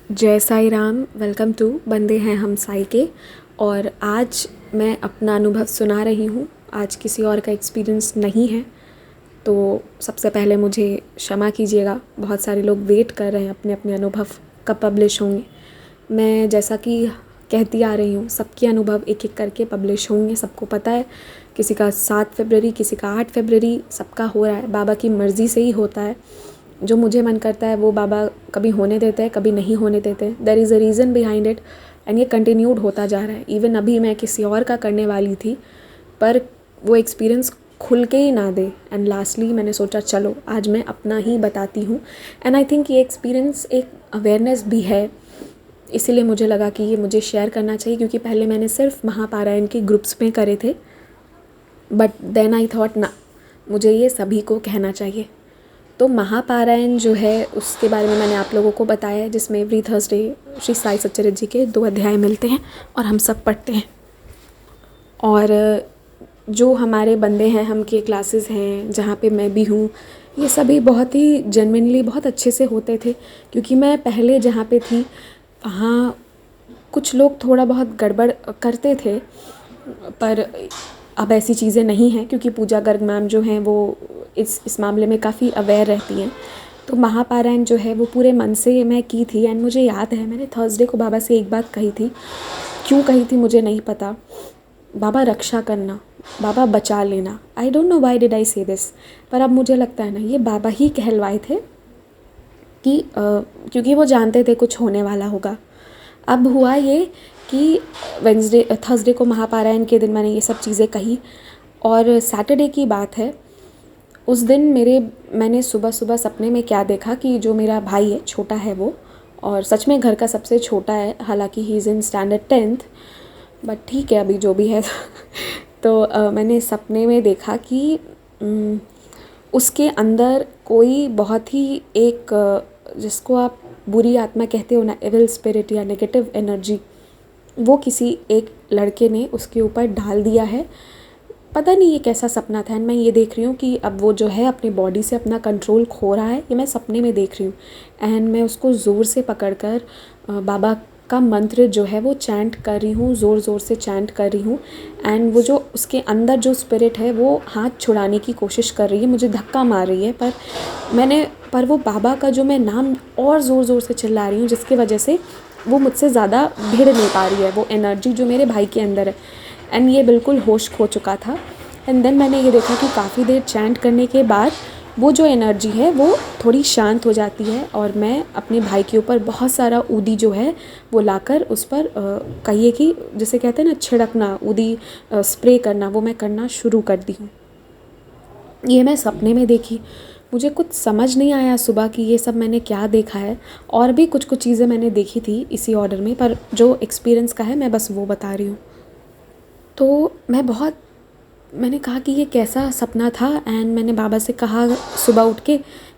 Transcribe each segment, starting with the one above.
जय Sai Ram. Welcome to बंदे हैं हम साई के। और आज मैं अपना अनुभव सुना रही हूँ। आज किसी और का एक्सपीरियंस नहीं है, तो सबसे पहले मुझे क्षमा कीजिएगा। बहुत सारे लोग वेट कर रहे हैं अपने अपने अनुभव कब पब्लिश होंगे। मैं जैसा कि कहती आ रही हूँ, सबके अनुभव एक एक करके पब्लिश होंगे। सबको पता है, किसी का 7 फरवरी, किसी का 8 फरवरी, सबका हो रहा है। बाबा की मर्ज़ी से ही होता है। जो मुझे मन करता है वो बाबा कभी होने देते हैं, कभी नहीं होने देते। There is a reason behind it and ये कंटिन्यूड होता जा रहा है। इवन अभी मैं किसी और का करने वाली थी, पर वो एक्सपीरियंस खुल के ही ना दे। एंड लास्टली मैंने सोचा चलो आज मैं अपना ही बताती हूँ। एंड आई थिंक ये एक्सपीरियंस एक अवेयरनेस भी है, इसीलिए मुझे लगा कि ये मुझे शेयर करना चाहिए। क्योंकि पहले मैंने सिर्फ महापारायण के ग्रुप्स में करे थे, बट देन आई थॉट ना, मुझे ये सभी को कहना चाहिए। तो महापारायण जो है उसके बारे में मैंने आप लोगों को बताया है, जिसमें एवरी थर्सडे श्री साई सच्चरित्र जी के 2 अध्याय मिलते हैं और हम सब पढ़ते हैं। और जो हमारे बंदे हैं हम के क्लासेस हैं जहाँ पे मैं भी हूँ, ये सभी बहुत ही जेन्युइनली बहुत अच्छे से होते थे। क्योंकि मैं पहले जहाँ पे थी वहाँ कुछ लोग थोड़ा बहुत गड़बड़ करते थे, पर अब ऐसी चीज़ें नहीं हैं। क्योंकि पूजा गर्ग मैम जो हैं वो इस मामले में काफ़ी अवेयर रहती हैं। तो महापारायण जो है वो पूरे मन से मैं की थी। एंड मुझे याद है मैंने थर्सडे को बाबा से एक बात कही थी। क्यों कही थी मुझे नहीं पता। बाबा रक्षा करना, बाबा बचा लेना। I don't know why did I से दिस, पर अब मुझे लगता है ना ये बाबा ही कहलवाए थे कि क्योंकि वो जानते थे कुछ होने वाला होगा। अब हुआ ये कि थर्सडे को महापारायण के दिन मैंने ये सब चीज़ें कही। और सैटरडे की बात है, उस दिन मैंने सुबह सुबह सपने में क्या देखा कि जो मेरा भाई है, छोटा है वो, और सच में घर का सबसे छोटा है। हालांकि he is in standard 10th, but ठीक है अभी जो भी है। तो मैंने सपने में देखा कि उसके अंदर कोई बहुत ही एक जिसको आप बुरी आत्मा कहते हो ना, एविल स्पिरिट या नेगेटिव एनर्जी, वो किसी एक लड़के ने उसके ऊपर डाल दिया है। पता नहीं ये कैसा सपना था। एंड मैं ये देख रही हूँ कि अब वो जो है अपनी बॉडी से अपना कंट्रोल खो रहा है। ये मैं सपने में देख रही हूँ। एंड मैं उसको ज़ोर से पकड़कर बाबा का मंत्र जो है वो चैंट कर रही हूँ, ज़ोर ज़ोर से चैंट कर रही हूँ। एंड वो जो उसके अंदर जो स्पिरिट है वो हाथ छुड़ाने की कोशिश कर रही है, मुझे धक्का मार रही है। पर वो बाबा का जो मैं नाम और ज़ोर ज़ोर से चिल्ला रही हूँ, जिसकी वजह से वो मुझसे ज़्यादा भिड़ नहीं पा रही है वो एनर्जी जो मेरे भाई के अंदर है। एंड ये बिल्कुल होश खो चुका था। एंड देन मैंने ये देखा कि काफ़ी देर चैंट करने के बाद वो जो एनर्जी है वो थोड़ी शांत हो जाती है। और मैं अपने भाई के ऊपर बहुत सारा ऊदी जो है वो लाकर उस पर कहिए कि जिसे कहते हैं ना छिड़कना, ऊदी स्प्रे करना, वो मैं करना शुरू कर दी हूँ। ये मैं सपने में देखी। मुझे कुछ समझ नहीं आया सुबह कि ये सब मैंने क्या देखा है। और भी कुछ कुछ चीज़ें मैंने देखी थी इसी ऑर्डर में, पर जो एक्सपीरियंस का है मैं बस वो बता रही हूँ। तो मैंने कहा कि ये कैसा सपना था। एंड मैंने बाबा से कहा सुबह उठ के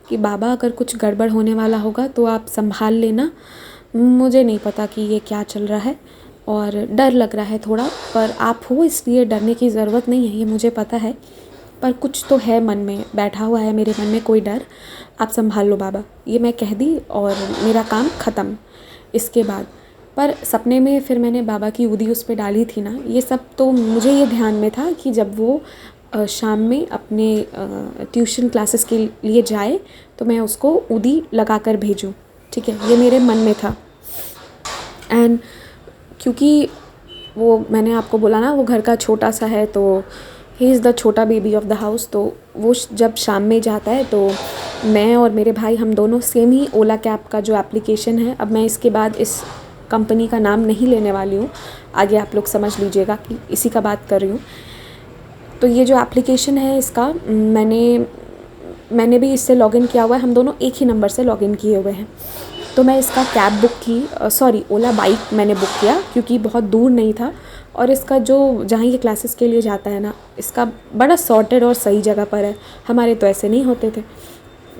कि बाबा अगर कुछ गड़बड़ होने वाला होगा तो आप संभाल लेना। मुझे नहीं पता कि ये क्या चल रहा है और डर लग रहा है थोड़ा, पर आप हो इसलिए डरने की ज़रूरत नहीं है, ये मुझे पता है। पर कुछ तो है मन में, बैठा हुआ है मेरे मन में कोई डर। आप संभाल लो बाबा, ये मैं कह दी और मेरा काम ख़त्म। इसके बाद पर सपने में फिर मैंने बाबा की ऊदी उस पर डाली थी ना, ये सब तो मुझे ये ध्यान में था कि जब वो शाम में अपने ट्यूशन क्लासेस के लिए जाए तो मैं उसको ऊदी लगा कर भेजूँ। ठीक है, ये मेरे मन में था। एंड क्योंकि वो मैंने आपको बोला ना वो घर का छोटा सा है, तो ही इज़ द छोटा बेबी ऑफ द हाउस। तो वो जब शाम में जाता है तो मैं और मेरे भाई हम दोनों सेम ही ओला कैब का जो एप्लीकेशन है, अब मैं इसके बाद इस कंपनी का नाम नहीं लेने वाली हूँ, आगे आप लोग समझ लीजिएगा कि इसी का बात कर रही हूँ। तो ये जो एप्लीकेशन है इसका मैंने भी इससे लॉगिन किया हुआ है। हम दोनों एक ही नंबर से लॉगिन किए हुए हैं। तो मैं इसका कैब बुक की, ओला बाइक मैंने बुक किया क्योंकि बहुत दूर नहीं था। और इसका जो जहाँ ये क्लासेस के लिए जाता है ना, इसका बड़ा सॉर्टेड और सही जगह पर है। हमारे तो ऐसे नहीं होते थे,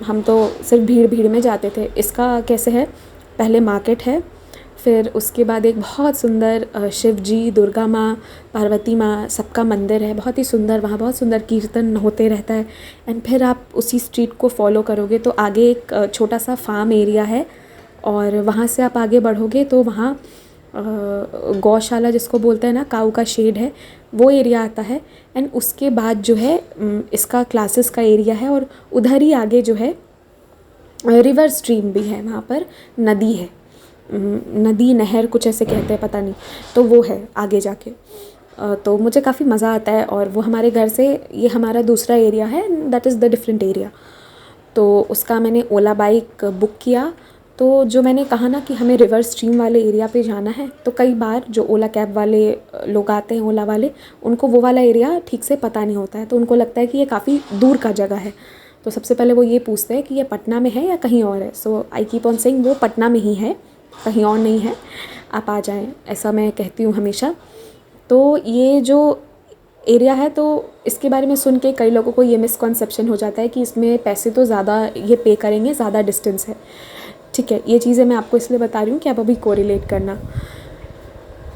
हम तो सिर्फ भीड़ भीड़ में जाते थे। इसका कैसे है, पहले मार्केट है, फिर उसके बाद एक बहुत सुंदर शिव जी, दुर्गा माँ, पार्वती माँ सबका मंदिर है, बहुत ही सुंदर। वहाँ बहुत सुंदर कीर्तन होते रहता है। एंड फिर आप उसी स्ट्रीट को फॉलो करोगे तो आगे एक छोटा सा फार्म एरिया है और वहाँ से आप आगे बढ़ोगे तो वहाँ गौशाला जिसको बोलते हैं ना, काऊ का शेड है, वो एरिया आता है। एंड उसके बाद जो है इसका क्लासेस का एरिया है, और उधर ही आगे जो है रिवर स्ट्रीम भी है, वहाँ पर नदी है, नदी नहर कुछ ऐसे कहते हैं, पता नहीं, तो वो है आगे जाके। तो मुझे काफ़ी मज़ा आता है, और वो हमारे घर से, ये हमारा दूसरा एरिया है, that is the different area. तो उसका मैंने ओला बाइक बुक किया। तो जो मैंने कहा ना कि हमें रिवर स्ट्रीम वाले एरिया पे जाना है, तो कई बार जो ओला कैब वाले लोग आते हैं, ओला वाले, उनको वो वाला एरिया ठीक से पता नहीं होता है, तो उनको लगता है कि ये काफ़ी दूर का जगह है। तो सबसे पहले वो ये पूछते हैं कि ये पटना में है या कहीं और है। सो आई कीप ऑन सेइंग वो पटना में ही है, कहीं और नहीं है, आप आ जाएं, ऐसा मैं कहती हूँ हमेशा। तो ये जो एरिया है, तो इसके बारे में सुन के कई लोगों को ये मिसकॉन्सेप्शन हो जाता है कि इसमें पैसे तो ज़्यादा ये पे करेंगे, ज़्यादा डिस्टेंस है। ठीक है, ये चीज़ें मैं आपको इसलिए बता रही हूँ कि आप अभी कोरिलेट करना।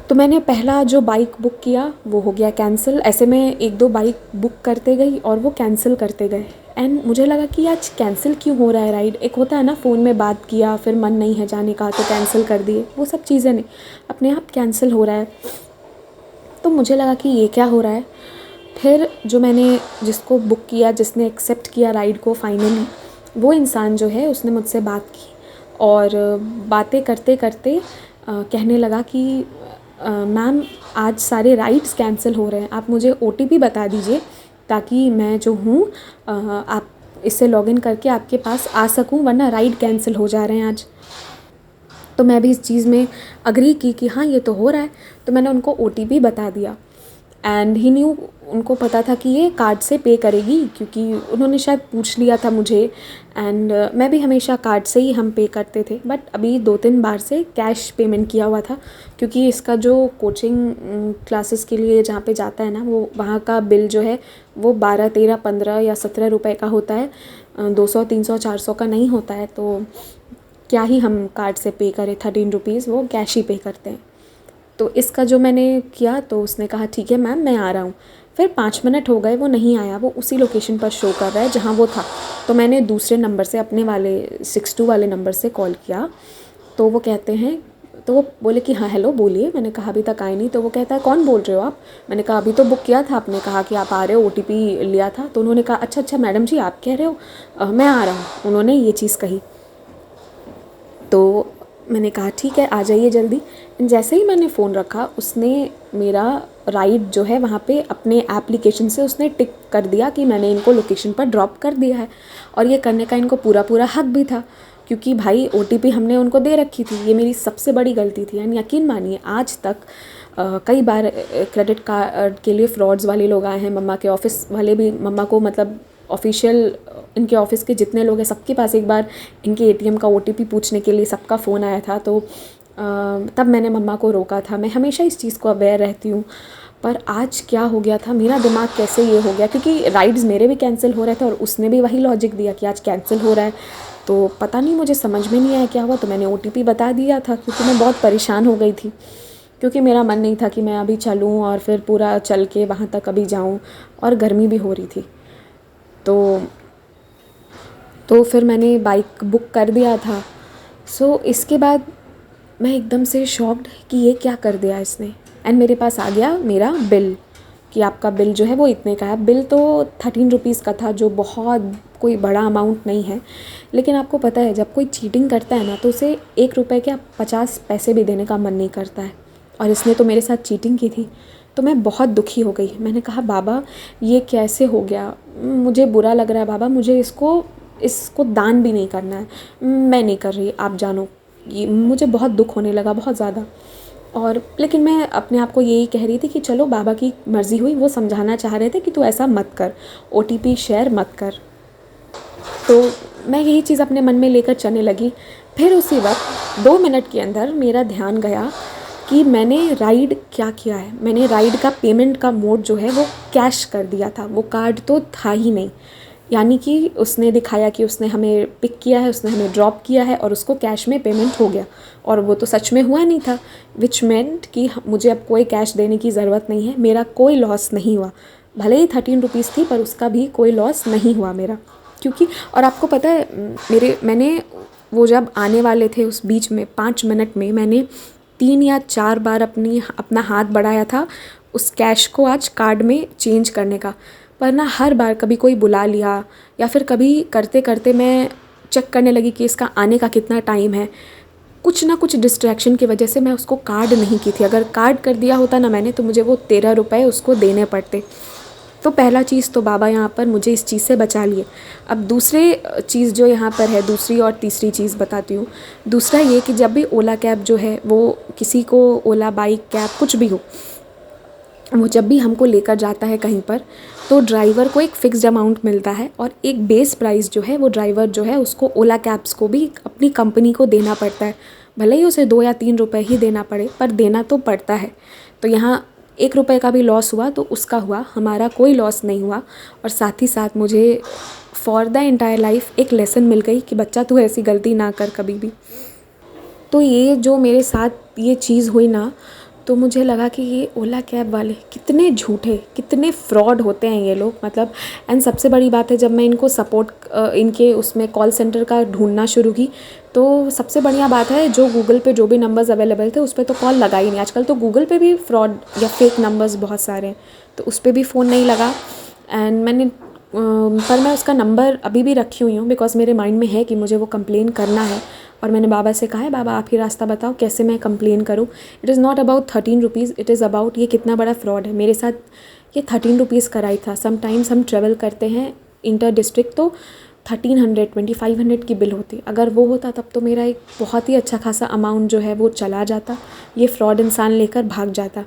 तो मैंने पहला जो बाइक बुक किया वो हो गया कैंसिल। ऐसे मैं 1-2 बाइक बुक करते गई और वो कैंसिल करते गए। एंड मुझे लगा कि आज कैंसिल क्यों हो रहा है राइड। एक होता है ना, फ़ोन में बात किया, फिर मन नहीं है जाने का तो कैंसिल कर दिए, वो सब चीज़ें नहीं, अपने आप कैंसिल हो रहा है। तो मुझे लगा कि ये क्या हो रहा है। फिर जो मैंने जिसको बुक किया, जिसने एक्सेप्ट किया राइड को फाइनली, वो इंसान जो है उसने मुझसे बात की, और बातें करते करते कहने लगा कि मैम आज सारे राइड्स कैंसिल हो रहे हैं, आप मुझे OTP बता दीजिए ताकि मैं जो हूँ आप इससे लॉगिन करके आपके पास आ सकूँ, वरना राइड कैंसिल हो जा रहे हैं आज। तो मैं भी इस चीज़ में अग्री की कि हाँ ये तो हो रहा है। तो मैंने उनको OTP बता दिया, एंड ही न्यू, उनको पता था कि ये कार्ड से पे करेगी, क्योंकि उन्होंने शायद पूछ लिया था मुझे। एंड मैं भी हमेशा कार्ड से ही हम पे करते थे, बट अभी 2-3 बार से कैश पेमेंट किया हुआ था, क्योंकि इसका जो कोचिंग क्लासेस के लिए जहाँ पे जाता है ना, वो वहाँ का बिल जो है वो 12, 13, 15 या 17 रुपए का होता है, 200, 300, 400 का नहीं होता है। तो क्या ही हम कार्ड से पे करें, 13 रुपीज़, वो कैश ही पे करते हैं। तो इसका जो मैंने किया, तो उसने कहा ठीक है मैम मैं आ रहा हूँ। फिर 5 मिनट हो गए, वो नहीं आया, वो उसी लोकेशन पर शो कर रहा है जहाँ वो था। तो मैंने दूसरे नंबर से, अपने वाले 62 वाले नंबर से कॉल किया। तो वो कहते हैं, तो वो बोले कि हाँ हेलो बोलिए। मैंने कहा अभी तक आए नहीं। तो वो कहता है कौन बोल रहे हो आप। मैंने कहा अभी तो बुक किया था, आपने कहा कि आप आ रहे हो, OTP लिया था। तो उन्होंने कहा अच्छा अच्छा मैडम जी आप कह रहे हो, मैं आ रहा हूँ, उन्होंने ये चीज़ कही। तो मैंने कहा ठीक है आ जाइए जल्दी। जैसे ही मैंने फ़ोन रखा, उसने मेरा राइड जो है वहाँ पे अपने एप्लीकेशन से उसने टिक कर दिया कि मैंने इनको लोकेशन पर ड्रॉप कर दिया है। और ये करने का इनको पूरा पूरा हक भी था, क्योंकि भाई OTP हमने उनको दे रखी थी। ये मेरी सबसे बड़ी गलती थी। एंड यकीन मानिए आज तक कई बार क्रेडिट कार्ड के लिए फ्रॉड्स वाले लोग आए हैं। मम्मा के ऑफ़िस वाले भी, मम्मा को मतलब ऑफिशियल इनके ऑफ़िस के जितने लोग हैं सबके पास एक बार इनके ATM का OTP पूछने के लिए सबका फ़ोन आया था। तो तब मैंने मम्मा को रोका था। मैं हमेशा इस चीज़ को अवेयर रहती हूँ। पर आज क्या हो गया था, मेरा दिमाग कैसे ये हो गया, क्योंकि राइड्स मेरे भी कैंसिल हो रहे थे और उसने भी वही लॉजिक दिया कि आज कैंसिल हो रहा है। तो पता नहीं, मुझे समझ में नहीं आया क्या हुआ। तो मैंने OTP बता दिया था, क्योंकि मैं बहुत परेशान हो गई थी, क्योंकि मेरा मन नहीं था कि मैं अभी चलूँ और फिर पूरा चल के वहाँ तक अभी जाऊँ, और गर्मी भी हो रही थी। तो फिर मैंने बाइक बुक कर दिया था। सो इसके बाद मैं एकदम से शॉक्ड कि ये क्या कर दिया इसने। एंड मेरे पास आ गया मेरा बिल कि आपका बिल जो है वो इतने का है। बिल तो 13 रुपीज़ का था, जो बहुत कोई बड़ा अमाउंट नहीं है। लेकिन आपको पता है जब कोई चीटिंग करता है ना, तो उसे 1 रुपये के 50 पैसे भी देने का मन नहीं करता है। और इसने तो मेरे साथ चीटिंग की थी। तो मैं बहुत दुखी हो गई। मैंने कहा बाबा ये कैसे हो गया, मुझे बुरा लग रहा है बाबा, मुझे इसको दान भी नहीं करना है, मैं नहीं कर रही, आप जानो। ये मुझे बहुत दुख होने लगा, बहुत ज़्यादा। और लेकिन मैं अपने आप को यही कह रही थी कि चलो बाबा की मर्ज़ी हुई। वो समझाना चाह रहे थे कि तू ऐसा मत कर, OTP शेयर मत कर। तो मैं यही चीज़ अपने मन में लेकर चलने लगी। फिर उसी वक्त 2 मिनट के अंदर मेरा ध्यान गया कि मैंने राइड क्या किया है। मैंने राइड का पेमेंट का मोड जो है वो कैश कर दिया था, वो कार्ड तो था ही नहीं। यानी कि उसने दिखाया कि उसने हमें पिक किया है, उसने हमें ड्रॉप किया है और उसको कैश में पेमेंट हो गया, और वो तो सच में हुआ नहीं था। विच मेंट कि मुझे अब कोई कैश देने की ज़रूरत नहीं है, मेरा कोई लॉस नहीं हुआ। भले ही 13 रुपीज़ थी, पर उसका भी कोई लॉस नहीं हुआ मेरा। क्योंकि और आपको पता है मैंने वो जब आने वाले थे उस बीच में 5 मिनट में मैंने 3 या 4 बार अपना हाथ बढ़ाया था उस कैश को आज कार्ड में चेंज करने का। पर ना हर बार कभी कोई बुला लिया या फिर कभी करते करते मैं चेक करने लगी कि इसका आने का कितना टाइम है, कुछ ना कुछ डिस्ट्रैक्शन की वजह से मैं उसको कार्ड नहीं की थी। अगर कार्ड कर दिया होता ना मैंने, तो मुझे वो 13 रुपये उसको देने पड़ते। तो पहला चीज़ तो बाबा यहाँ पर मुझे इस चीज़ से बचा लिए। अब दूसरे चीज़ जो यहाँ पर है, दूसरी और तीसरी चीज़ बताती हूँ। दूसरा ये कि जब भी ओला कैब जो है वो किसी को, ओला बाइक कैब कुछ भी हो, वो जब भी हमको लेकर जाता है कहीं पर, तो ड्राइवर को एक फ़िक्स्ड अमाउंट मिलता है और एक बेस प्राइस जो है वो ड्राइवर जो है उसको ओला कैब्स को भी अपनी कंपनी को देना पड़ता है। भले ही उसे 2 या 3 रुपए ही देना पड़े, पर देना तो पड़ता है। तो यहाँ 1 रुपये का भी लॉस हुआ तो उसका हुआ, हमारा कोई लॉस नहीं हुआ। और साथ ही साथ मुझे फॉर द एंटायर लाइफ एक लेसन मिल गई कि बच्चा तू ऐसी गलती ना कर कभी भी। तो ये जो मेरे साथ ये चीज़ हुई ना, तो मुझे लगा कि ये ओला कैब वाले कितने झूठे, कितने फ्रॉड होते हैं ये लोग, मतलब। एंड सबसे बड़ी बात है, जब मैं इनको सपोर्ट इनके उसमें कॉल सेंटर का ढूंढना शुरू की, तो सबसे बढ़िया बात है जो गूगल पे जो भी नंबर्स अवेलेबल थे उस पर तो कॉल लगा ही नहीं। आजकल तो गूगल पे भी फ्रॉड या फेक नंबर्स बहुत सारे हैं, तो उस पर भी फ़ोन नहीं लगा। एंड पर मैं उसका नंबर अभी भी रखी हुई हूँ, बिकॉज मेरे माइंड में है कि मुझे वो कंप्लेन करना है। और मैंने बाबा से कहा है, बाबा आप ही रास्ता बताओ कैसे मैं कंप्लेन करूँ। It is not about 13 rupees, it is about ये कितना बड़ा फ्रॉड है। मेरे साथ ये 13 रुपीज़ कराई था। समटाइम्स हम ट्रेवल करते हैं इंटर डिस्ट्रिक्ट, तो 1300 2500 की बिल होती। अगर वो होता तब तो मेरा एक बहुत ही अच्छा खासा अमाउंट जो है वो चला जाता, ये फ्रॉड इंसान लेकर भाग जाता।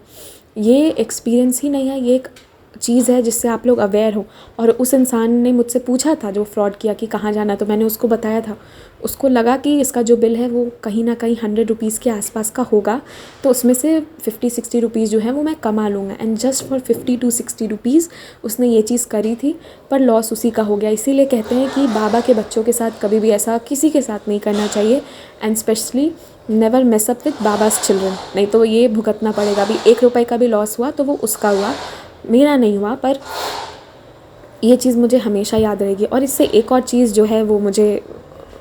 ये एक्सपीरियंस ही नहीं है, ये एक चीज़ है जिससे आप लोग अवेयर हो। और उस इंसान ने मुझसे पूछा था जो फ्रॉड किया कि कहाँ जाना, तो मैंने उसको बताया था। उसको लगा कि इसका जो बिल है वो कहीं ना कहीं 100 रुपीज़ के आसपास का होगा, तो उसमें से 50-60 रुपीज़ जो है वो मैं कमा लूँगा। And just for 50 to 60 rupees उसने ये चीज़ करी थी, पर लॉस उसी का हो गया। इसीलिए कहते हैं कि बाबा के बच्चों के साथ कभी भी ऐसा किसी के साथ नहीं करना चाहिए। And specially never mess up with babas children, नहीं तो ये भुगतना पड़ेगा। अभी 1 रुपये का भी लॉस हुआ तो वो उसका हुआ, मेरा नहीं हुआ। पर ये चीज़ मुझे हमेशा याद रहेगी। और इससे एक और चीज़ जो है वो मुझे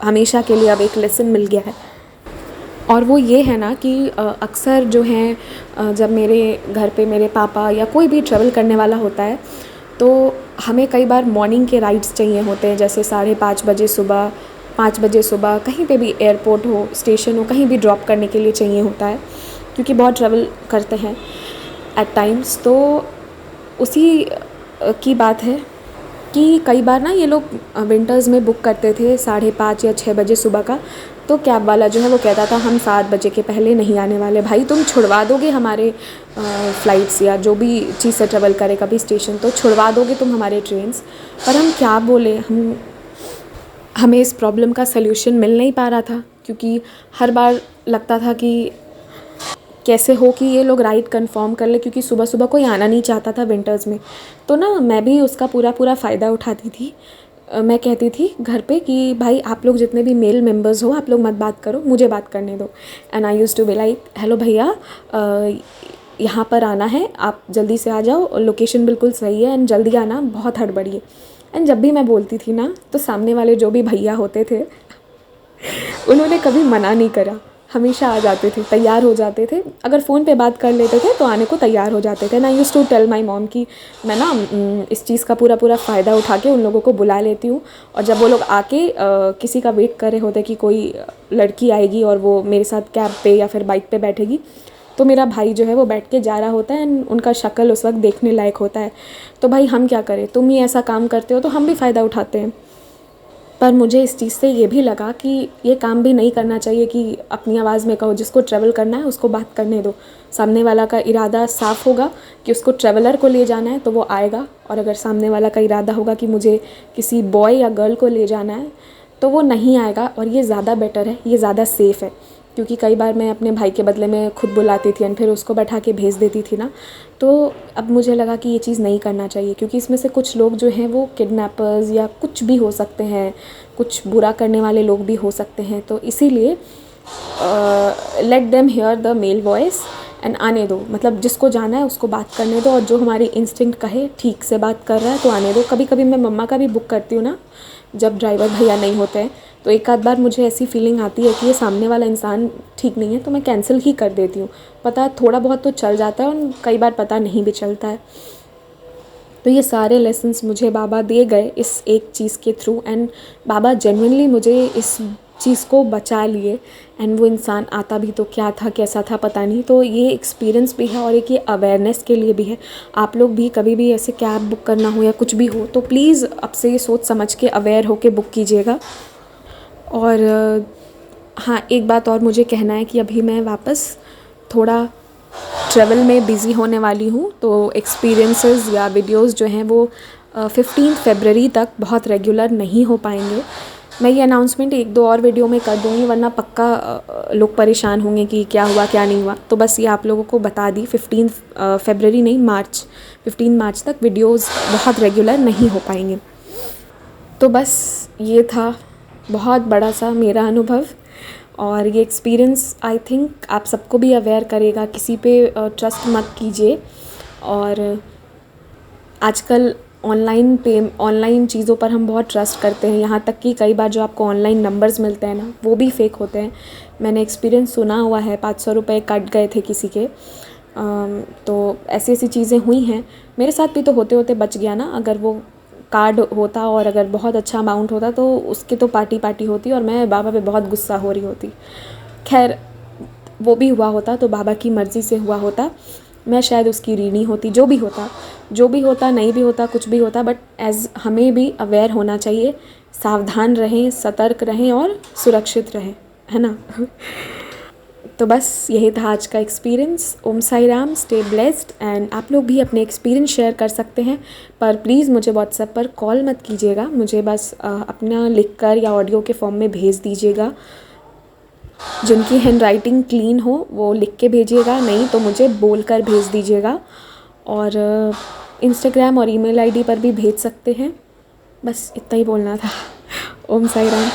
हमेशा के लिए अब एक लेसन मिल गया है, और वो ये है ना कि अक्सर जो हैं जब मेरे घर पे मेरे पापा या कोई भी ट्रैवल करने वाला होता है, तो हमें कई बार मॉर्निंग के राइड्स चाहिए होते हैं, जैसे 5:30 बजे सुबह, 5 बजे सुबह, कहीं पे भी एयरपोर्ट हो, स्टेशन हो, कहीं भी ड्रॉप करने के लिए चाहिए होता है, क्योंकि बहुत ट्रैवल करते हैं एट टाइम्स। तो उसी की बात है कि कई बार ना ये लोग विंटर्स में बुक करते थे 5:30 या 6 बजे सुबह का, तो कैब वाला जो है वो कहता था हम 7 बजे के पहले नहीं आने वाले। भाई तुम छुड़वा दोगे हमारे फ़्लाइट्स या जो भी चीज़ से ट्रेवल करे कभी स्टेशन, तो छुड़वा दोगे तुम हमारे ट्रेन्स। पर हम क्या बोले, हमें इस प्रॉब्लम का सल्यूशन मिल नहीं पा रहा था, क्योंकि हर बार लगता था कि कैसे हो कि ये लोग राइड कंफर्म कर ले, क्योंकि सुबह सुबह कोई आना नहीं चाहता था विंटर्स में। तो ना मैं भी उसका पूरा फ़ायदा उठाती थी। मैं कहती थी घर पे कि भाई आप लोग जितने भी मेल मेंबर्स हो आप लोग मत बात करो, मुझे बात करने दो। And I used to be like, hello भैया यहाँ पर आना है, आप जल्दी से आ जाओ, लोकेशन बिल्कुल सही है एंड जल्दी आना, बहुत हड़बड़ी है। एंड जब भी मैं बोलती थी ना, तो सामने वाले जो भी भैया होते थे उन्होंने कभी मना नहीं करा, हमेशा आ जाते थे, तैयार हो जाते थे। अगर फ़ोन पे बात कर लेते थे तो आने को तैयार हो जाते थे। ना used to tell my mom कि मैं ना इस चीज़ का पूरा फ़ायदा उठा के उन लोगों को बुला लेती हूँ, और जब वो लोग आके किसी का वेट कर रहे होते कि कोई लड़की आएगी और वो मेरे साथ कैब पे या फिर बाइक पे बैठेगी, तो मेरा भाई जो है वो बैठ के जा रहा होता है एंड उनका शक्ल उस वक्त देखने लायक होता है। तो भाई हम क्या करें, तुम ही ऐसा काम करते हो तो हम भी फ़ायदा उठाते हैं। पर मुझे इस चीज़ से ये भी लगा कि ये काम भी नहीं करना चाहिए कि अपनी आवाज़ में कहो, जिसको ट्रैवल करना है उसको बात करने दो। सामने वाला का इरादा साफ़ होगा कि उसको ट्रैवलर को ले जाना है तो वो आएगा, और अगर सामने वाला का इरादा होगा कि मुझे किसी बॉय या गर्ल को ले जाना है तो वो नहीं आएगा। और ये ज़्यादा बेटर है, ये ज़्यादा सेफ़ है, क्योंकि कई बार मैं अपने भाई के बदले में खुद बुलाती थी एंड फिर उसको बैठा के भेज देती थी ना। तो अब मुझे लगा कि ये चीज़ नहीं करना चाहिए, क्योंकि इसमें से कुछ लोग जो हैं वो किडनैपर्स या कुछ भी हो सकते हैं, कुछ बुरा करने वाले लोग भी हो सकते हैं। तो इसीलिए let them here the male voice and आने दो, मतलब जिसको जाना है उसको बात करने दो, और जो हमारी इंस्टिंक्ट कहे ठीक से बात कर रहा है तो आने दो। कभी कभी मैं मम्मा का भी बुक करती हूँ ना, जब ड्राइवर भैया नहीं होते हैं, तो एक आध बार मुझे ऐसी फीलिंग आती है कि ये सामने वाला इंसान ठीक नहीं है, तो मैं कैंसिल ही कर देती हूँ। पता थोड़ा बहुत तो चल जाता है और कई बार पता नहीं भी चलता है। तो ये सारे लेसन्स मुझे बाबा दे गए इस एक चीज़ के थ्रू, एंड बाबा जेन्युइनली मुझे इस चीज़ को बचा लिए। एंड वो इंसान आता भी तो क्या था, कैसा था पता नहीं। तो ये एक्सपीरियंस भी है और एक ये अवेयरनेस के लिए भी है। आप लोग भी कभी भी ऐसे कैब बुक करना हो या कुछ भी हो तो प्लीज़ अब से ये सोच समझ के अवेयर होके बुक कीजिएगा। और हाँ, एक बात और मुझे कहना है कि अभी मैं वापस थोड़ा ट्रैवल में बिज़ी होने वाली हूँ, तो एक्सपीरियंसेस या वीडियोस जो हैं वो 15 फरवरी तक बहुत रेगुलर नहीं हो पाएंगे। मैं ये अनाउंसमेंट एक दो और वीडियो में कर दूँगी, वरना पक्का लोग परेशान होंगे कि क्या हुआ क्या नहीं हुआ। तो बस ये आप लोगों को बता दी, 15 फरवरी नहीं, 15 मार्च तक वीडियोस बहुत रेगुलर नहीं हो पाएंगे। तो बस ये था बहुत बड़ा सा मेरा अनुभव, और ये एक्सपीरियंस आई थिंक आप सबको भी अवेयर करेगा। किसी पे ट्रस्ट मत कीजिए। और आजकल ऑनलाइन चीज़ों पर हम बहुत ट्रस्ट करते हैं, यहाँ तक कि कई बार जो आपको ऑनलाइन नंबर्स मिलते हैं ना, वो भी फेक होते हैं। मैंने एक्सपीरियंस सुना हुआ है, 500 रुपये कट गए थे किसी के। तो ऐसी ऐसी चीज़ें हुई हैं। मेरे साथ भी तो होते होते बच गया ना। अगर वो कार्ड होता और अगर बहुत अच्छा अमाउंट होता तो उसकी तो पार्टी होती और मैं बाबा पे बहुत गुस्सा हो रही होती। खैर, वो भी हुआ होता तो बाबा की मर्ज़ी से हुआ होता, मैं शायद उसकी ऋणी होती। जो भी होता नहीं भी होता, कुछ भी होता, बट हमें भी अवेयर होना चाहिए, सावधान रहें, सतर्क रहें और सुरक्षित रहें, है ना। तो बस यही था आज का experience. Om Sai Ram, stay blessed. And आप लोग भी अपने एक्सपीरियंस शेयर कर सकते हैं, पर प्लीज़ मुझे व्हाट्सएप पर कॉल मत कीजिएगा। मुझे बस अपना लिखकर या ऑडियो के फॉर्म में भेज दीजिएगा। जिनकी हैंड राइटिंग क्लीन हो वो लिख के भेजिएगा, नहीं तो मुझे बोल कर भेज दीजिएगा। और इंस्टाग्राम और ईमेल आईडी पर भी भेज सकते हैं। बस इतना ही बोलना था। ओम साई राम।